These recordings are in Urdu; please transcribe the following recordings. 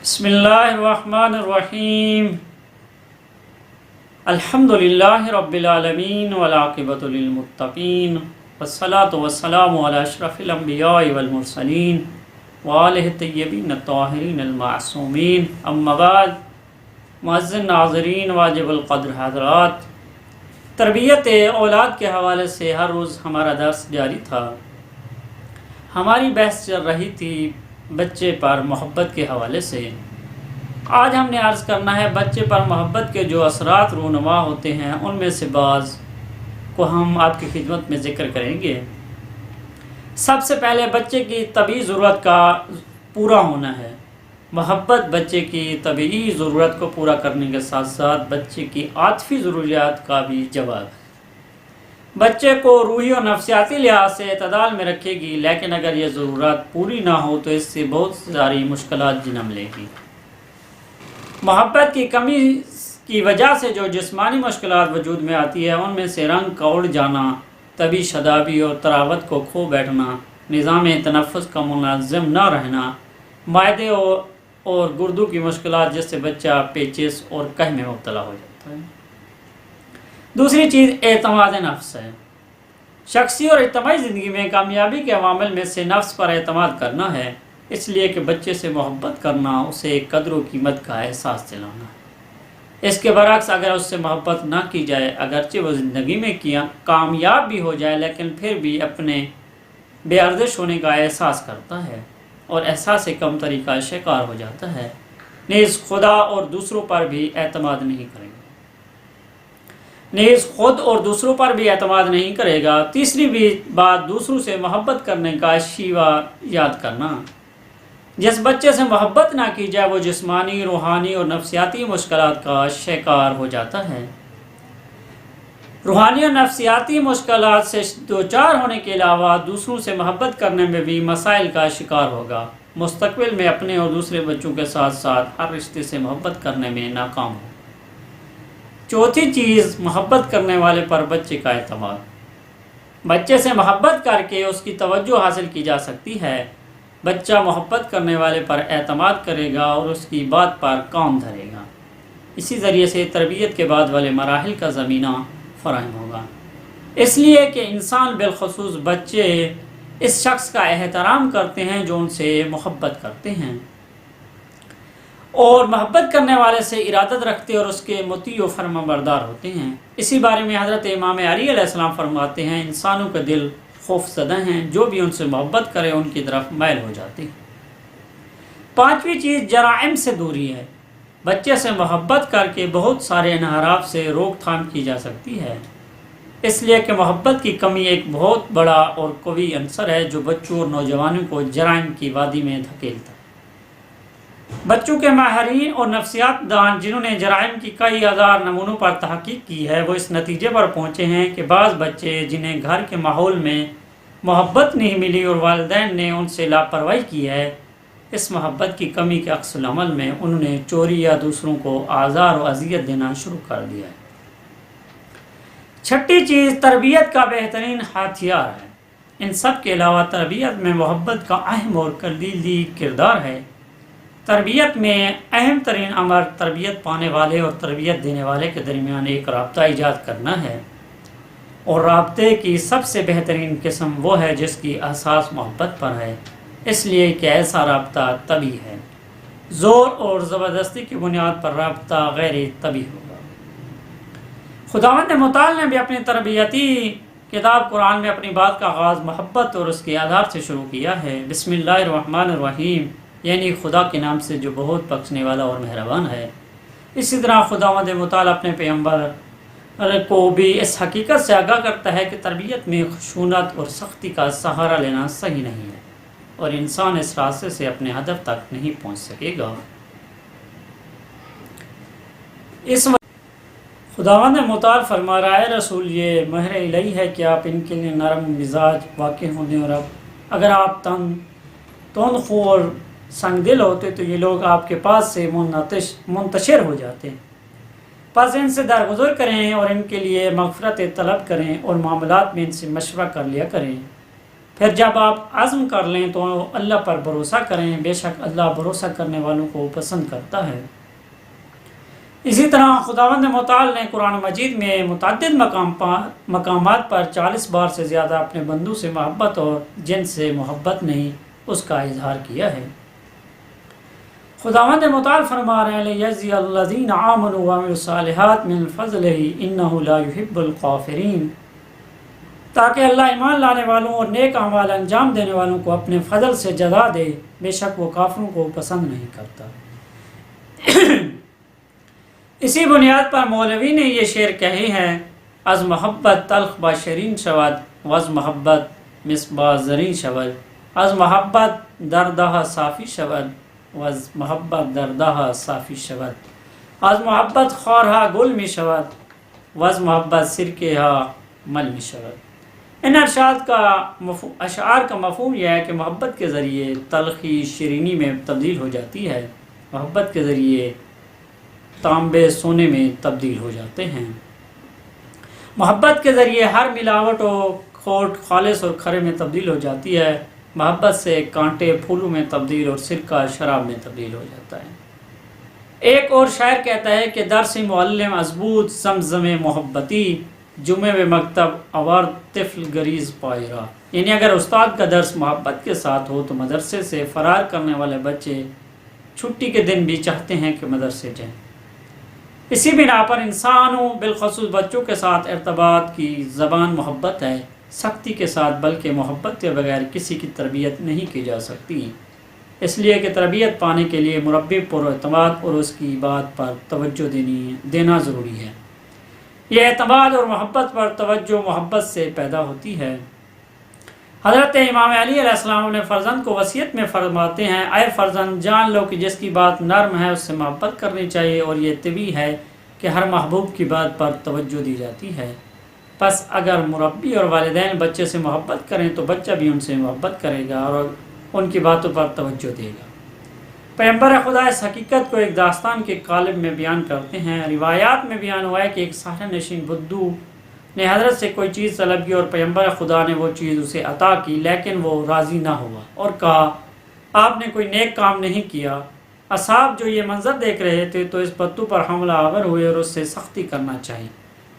بسم اللہ الرحمن الرحیم الحمدللہ رب العالمین والعاقبۃ للمتقین والصلاة والسلام علی اشرف الانبیاء والمرسلین وآلہ الطیبین الطاہرین المعصومین اما بعد. معزز ناظرین واجب القدر حضرات، تربیت اولاد کے حوالے سے ہر روز ہمارا درس جاری تھا. ہماری بحث چل رہی تھی بچے پر محبت کے حوالے سے. آج ہم نے عرض کرنا ہے بچے پر محبت کے جو اثرات رونما ہوتے ہیں ان میں سے بعض کو ہم آپ کی خدمت میں ذکر کریں گے. سب سے پہلے بچے کی طبعی ضرورت کا پورا ہونا ہے. محبت بچے کی طبعی ضرورت کو پورا کرنے کے ساتھ ساتھ بچے کی عاطفی ضروریات کا بھی جواب ہے. بچے کو روحی اور نفسیاتی لحاظ سے اعتدال میں رکھے گی، لیکن اگر یہ ضرورت پوری نہ ہو تو اس سے بہت ساری مشکلات جنم لے گی. محبت کی کمی کی وجہ سے جو جسمانی مشکلات وجود میں آتی ہے ان میں سے رنگ کا اڑ جانا، طبی شادابی اور تراوت کو کھو بیٹھنا، نظام تنفس کا منظم نہ رہنا، معدے اور گردوں کی مشکلات جس سے بچہ پیچس اور قحط میں مبتلا ہو جاتا ہے. دوسری چیز اعتماد نفس ہے. شخصی اور اجتماعی زندگی میں کامیابی کے عوامل میں سے نفس پر اعتماد کرنا ہے، اس لیے کہ بچے سے محبت کرنا اسے قدر و قیمت کا احساس دلانا ہے. اس کے برعکس اگر اس سے محبت نہ کی جائے، اگرچہ وہ زندگی میں کامیاب بھی ہو جائے لیکن پھر بھی اپنے بے ارزش ہونے کا احساس کرتا ہے اور احساس کمتری کا شکار ہو جاتا ہے، نیز خدا اور دوسروں پر بھی اعتماد نہیں کرے گا. خود اور دوسروں پر بھی اعتماد نہیں کرے گا. تیسری بھی بات دوسروں سے محبت کرنے کا شیوہ یاد کرنا. جس بچے سے محبت نہ کی جائے وہ جسمانی، روحانی اور نفسیاتی مشکلات کا شکار ہو جاتا ہے. روحانی اور نفسیاتی مشکلات سے دوچار ہونے کے علاوہ دوسروں سے محبت کرنے میں بھی مسائل کا شکار ہوگا. مستقبل میں اپنے اور دوسرے بچوں کے ساتھ ساتھ ہر رشتے سے محبت کرنے میں ناکام ہو. چوتھی چیز محبت کرنے والے پر بچے کا اعتماد. بچے سے محبت کر کے اس کی توجہ حاصل کی جا سکتی ہے. بچہ محبت کرنے والے پر اعتماد کرے گا اور اس کی بات پر کام دھرے گا. اسی ذریعے سے تربیت کے بعد والے مراحل کا زمینہ فراہم ہوگا. اس لیے کہ انسان بالخصوص بچے اس شخص کا احترام کرتے ہیں جو ان سے محبت کرتے ہیں اور محبت کرنے والے سے ارادت رکھتے اور اس کے مطیع و فرما بردار ہوتے ہیں. اسی بارے میں حضرت امام علی علیہ السلام فرماتے ہیں انسانوں کے دل خوف زدہ ہیں، جو بھی ان سے محبت کرے ان کی طرف میل ہو جاتے ہیں. پانچویں چیز جرائم سے دوری ہے. بچے سے محبت کر کے بہت سارے انحراف سے روک تھام کی جا سکتی ہے، اس لیے کہ محبت کی کمی ایک بہت بڑا اور قوی عنصر ہے جو بچوں اور نوجوانوں کو جرائم کی وادی میں دھکیلتا ہے. بچوں کے ماہرین اور نفسیات دان جنہوں نے جرائم کی کئی ہزار نمونوں پر تحقیق کی ہے وہ اس نتیجے پر پہنچے ہیں کہ بعض بچے جنہیں گھر کے ماحول میں محبت نہیں ملی اور والدین نے ان سے لاپرواہی کی ہے، اس محبت کی کمی کے عکس العمل میں انہوں نے چوری یا دوسروں کو آزار و اذیت دینا شروع کر دیا ہے. چھٹی چیز تربیت کا بہترین ہتھیار ہے. ان سب کے علاوہ تربیت میں محبت کا اہم اور کلیدی کردار ہے. تربیت میں اہم ترین امر تربیت پانے والے اور تربیت دینے والے کے درمیان ایک رابطہ ایجاد کرنا ہے، اور رابطے کی سب سے بہترین قسم وہ ہے جس کی اساس محبت پر ہے، اس لیے کہ ایسا رابطہ طبیعی ہے. زور اور زبردستی کی بنیاد پر رابطہ غیر طبیعی ہوگا. خداوند متعال نے بھی اپنی تربیتی کتاب قرآن میں اپنی بات کا آغاز محبت اور اس کے آداب سے شروع کیا ہے. بسم اللہ الرحمن الرحیم، یعنی خدا کے نام سے جو بہت بخشنے والا اور مہربان ہے. اسی طرح خداوند متعال اپنے پیغمبر کو بھی اس حقیقت سے آگاہ کرتا ہے کہ تربیت میں خشونت اور سختی کا سہارا لینا صحیح نہیں ہے اور انسان اس راستے سے اپنے ہدف تک نہیں پہنچ سکے گا. اس خداوند متعال فرما رہا ہے رسول یہ مہر الہی ہے کہ آپ ان کے لیے نرم مزاج واقع ہونے، اور اگر آپ تند خو اور سنگ دل ہوتے تو یہ لوگ آپ کے پاس سے منتشر ہو جاتے. پس ان سے درگزر کریں اور ان کے لیے مغفرت طلب کریں اور معاملات میں ان سے مشورہ کر لیا کریں. پھر جب آپ عزم کر لیں تو اللہ پر بھروسہ کریں، بے شک اللہ بھروسہ کرنے والوں کو پسند کرتا ہے۔ اسی طرح خداوند متعال نے قرآن مجید میں متعدد مقامات پر 40 بار سے زیادہ اپنے بندوں سے محبت اور جن سے محبت نہیں اس کا اظہار کیا ہے۔ خداوند متعال فرما رہے ہیں لیجزی الذین آمنوا وعملوا الصالحات من فضلہ انہ لا یحب الکافرین، تاکہ اللہ ایمان لانے والوں اور نیک اعمال انجام دینے والوں کو اپنے فضل سے جزا دے، بے شک وہ کافروں کو پسند نہیں کرتا۔ اسی بنیاد پر مولوی نے یہ شعر کہے ہیں، از محبت تلخ با شرین شود وز محبت مصباح زرین شود، از محبت دردہ صافی شود وز محبت دردہ صافی شود، از محبت خارہا گل می شود وز محبت سرکہا مل می شود۔ ان اشعار کا مفہوم یہ ہے کہ محبت کے ذریعے تلخی شیرینی میں تبدیل ہو جاتی ہے، محبت کے ذریعے تانبے سونے میں تبدیل ہو جاتے ہیں، محبت کے ذریعے ہر ملاوٹ و کھوٹ خالص اور کھرے میں تبدیل ہو جاتی ہے، محبت سے کانٹے پھولوں میں تبدیل اور سرکہ شراب میں تبدیل ہو جاتا ہے۔ ایک اور شاعر کہتا ہے کہ درس معلم ازبود زمزم محبتی جمعہ و مکتب آور طفل گریز پائرہ، یعنی اگر استاد کا درس محبت کے ساتھ ہو تو مدرسے سے فرار کرنے والے بچے چھٹی کے دن بھی چاہتے ہیں کہ مدرسے جائیں۔ اسی بنا پر انسانوں بالخصوص بچوں کے ساتھ ارتباط کی زبان محبت ہے، سختی کے ساتھ بلکہ محبت کے بغیر کسی کی تربیت نہیں کی جا سکتی، اس لیے کہ تربیت پانے کے لیے مربی پر اعتماد اور اس کی بات پر توجہ دینا ضروری ہے۔ یہ اعتماد اور محبت پر توجہ محبت سے پیدا ہوتی ہے۔ حضرت امام علی علیہ السلام اپنے فرزند کو وصیت میں فرماتے ہیں، اے فرزند جان لو کہ جس کی بات نرم ہے اس سے محبت کرنی چاہیے، اور یہ طبیعی ہے کہ ہر محبوب کی بات پر توجہ دی جاتی ہے، پس اگر مربی اور والدین بچے سے محبت کریں تو بچہ بھی ان سے محبت کرے گا اور ان کی باتوں پر توجہ دے گا۔ پیغمبر خدا اس حقیقت کو ایک داستان کے قالب میں بیان کرتے ہیں۔ روایات میں بیان ہوا ہے کہ ایک صحرا نشین بدو نے حضرت سے کوئی چیز طلب کی اور پیغمبر خدا نے وہ چیز اسے عطا کی، لیکن وہ راضی نہ ہوا اور کہا آپ نے کوئی نیک کام نہیں کیا۔ اصحاب جو یہ منظر دیکھ رہے تھے تو اس بدو پر حملہ آور ہوئے اور اس سے سختی کرنا چاہی،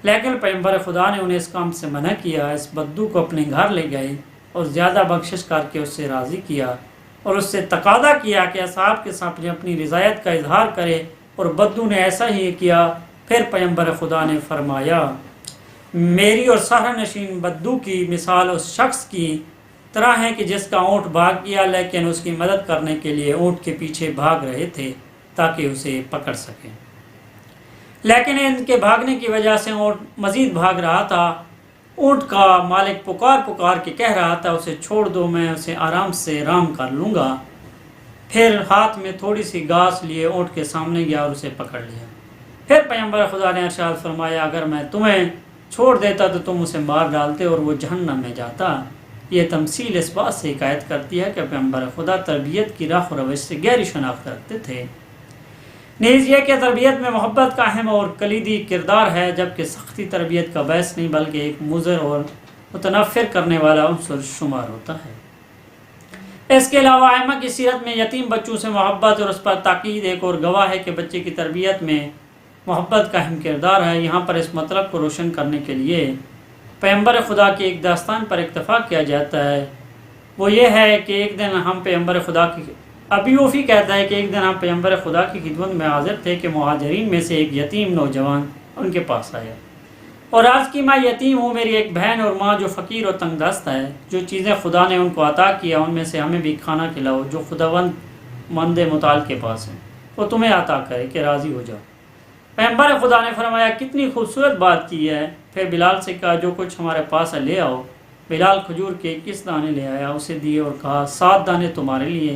لیکن پیغمبر خدا نے انہیں اس کام سے منع کیا۔ اس بدو کو اپنے گھر لے گئے اور زیادہ بخشش کر کے اس سے راضی کیا اور اس سے تقاضا کیا کہ اصحاب کے سامنے اپنی رضایت کا اظہار کرے، اور بدو نے ایسا ہی کیا۔ پھر پیغمبر خدا نے فرمایا میری اور صحرا نشین بدو کی مثال اس شخص کی طرح ہے کہ جس کا اونٹ بھاگ گیا، لیکن اس کی مدد کرنے کے لیے اونٹ کے پیچھے بھاگ رہے تھے تاکہ اسے پکڑ سکیں، لیکن ان کے بھاگنے کی وجہ سے اونٹ مزید بھاگ رہا تھا۔ اونٹ کا مالک پکار کے کہہ رہا تھا اسے چھوڑ دو، میں اسے آرام سے رام کر لوں گا۔ پھر ہاتھ میں تھوڑی سی گھاس لیے اونٹ کے سامنے گیا اور اسے پکڑ لیا۔ پھر پیغمبر خدا نے ارشاد فرمایا اگر میں تمہیں چھوڑ دیتا تو تم اسے مار ڈالتے اور وہ جہنم میں جاتا۔ یہ تمثیل اس بات سے حکایت کرتی ہے کہ پیغمبر خدا تربیت کی راہ و روش سے گہری شناخت رکھتے تھے۔ نیز یہ کہ تربیت میں محبت کا اہم اور کلیدی کردار ہے، جبکہ سختی تربیت کا باعث نہیں بلکہ ایک مضر اور متنفر کرنے والا عنصر شمار ہوتا ہے۔ اس کے علاوہ ائمہ کی سیرت میں یتیم بچوں سے محبت اور اس پر تاکید ایک اور گواہ ہے کہ بچے کی تربیت میں محبت کا اہم کردار ہے۔ یہاں پر اس مطلب کو روشن کرنے کے لیے پیغمبر خدا کی ایک داستان پر اکتفا کیا جاتا ہے۔ وہ یہ ہے کہ ایک دن ہم پیغمبر خدا کی ابی اوفی کہتا ہے کہ ایک دن ہم پیغمبر خدا کی خدمت میں حاضر تھے کہ مہاجرین میں سے ایک یتیم نوجوان ان کے پاس آیا اور عرض کی میں یتیم ہوں، میری ایک بہن اور ماں جو فقیر اور تنگ دست ہے، جو چیزیں خدا نے ان کو عطا کیا ان میں سے ہمیں بھی کھانا کھلاؤ جو خداوند مند متعال کے پاس ہے، وہ تمہیں عطا کرے کہ راضی ہو جاؤ۔ پیغمبر خدا نے فرمایا کتنی خوبصورت بات کی ہے۔ پھر بلال سے کہا جو کچھ ہمارے پاس ہے لے آؤ۔ بلال کھجور کے 21 دانے لے آیا، اسے دیے اور کہا 7 دانے تمہارے لیے،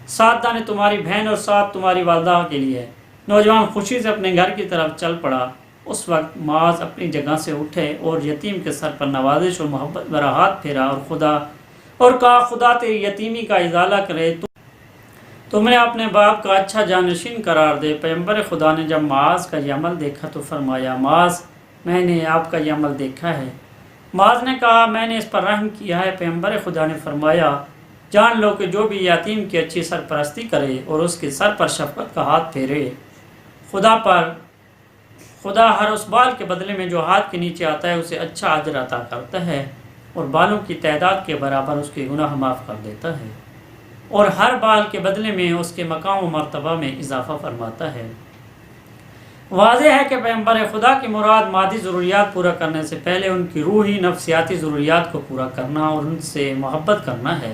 7 دانے تمہاری بہن اور 7 تمہاری والدہ کے لیے۔ نوجوان خوشی سے اپنے گھر کی طرف چل پڑا۔ اس وقت معاذ اپنی جگہ سے اٹھے اور یتیم کے سر پر نوازش اور محبت بھرا ہاتھ پھیرا اور کہا خدا تیری یتیمی کا ازالہ کرے، تم نے اپنے باپ کا اچھا جانشین قرار دے۔ پیغمبر خدا نے جب معاذ کا یہ عمل دیکھا تو فرمایا معاذ میں نے آپ کا یہ عمل دیکھا ہے، معاذ نے کہا میں نے اس پر رحم کیا ہے۔ پیغمبر خدا نے فرمایا جان لو کہ جو بھی یتیم کی اچھی سرپرستی کرے اور اس کے سر پر شفقت کا ہاتھ پھیرے، خدا ہر اس بال کے بدلے میں جو ہاتھ کے نیچے آتا ہے اسے اچھا اجر عطا کرتا ہے اور بالوں کی تعداد کے برابر اس کے گناہ معاف کر دیتا ہے، اور ہر بال کے بدلے میں اس کے مقام و مرتبہ میں اضافہ فرماتا ہے۔ واضح ہے کہ پیغمبر خدا کی مراد مادی ضروریات پورا کرنے سے پہلے ان کی روحی نفسیاتی ضروریات کو پورا کرنا اور ان سے محبت کرنا ہے۔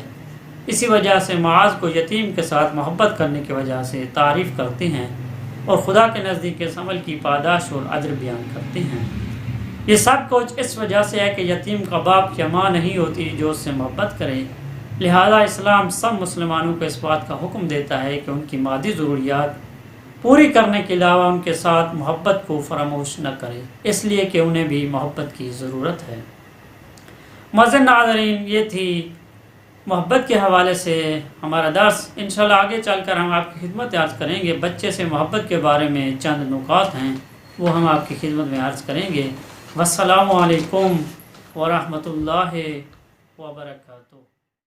اسی وجہ سے معاذ کو یتیم کے ساتھ محبت کرنے کی وجہ سے تعریف کرتے ہیں اور خدا کے نزدیک اس عمل کی پاداش اور اجر بیان کرتے ہیں۔ یہ سب کچھ اس وجہ سے ہے کہ یتیم کا باپ کی ماں نہیں ہوتی جو اس سے محبت کرے، لہذا اسلام سب مسلمانوں کو اس بات کا حکم دیتا ہے کہ ان کی مادی ضروریات پوری کرنے کے علاوہ ان کے ساتھ محبت کو فراموش نہ کرے، اس لیے کہ انہیں بھی محبت کی ضرورت ہے۔ معزز ناظرین، یہ تھی محبت کے حوالے سے ہمارا درس۔ انشاءاللہ آگے چل کر ہم آپ کی خدمت عرض کریں گے۔ بچے سے محبت کے بارے میں چند نکات ہیں، وہ ہم آپ کی خدمت میں عرض کریں گے۔ والسلام علیکم ورحمۃ اللہ وبرکاتہ۔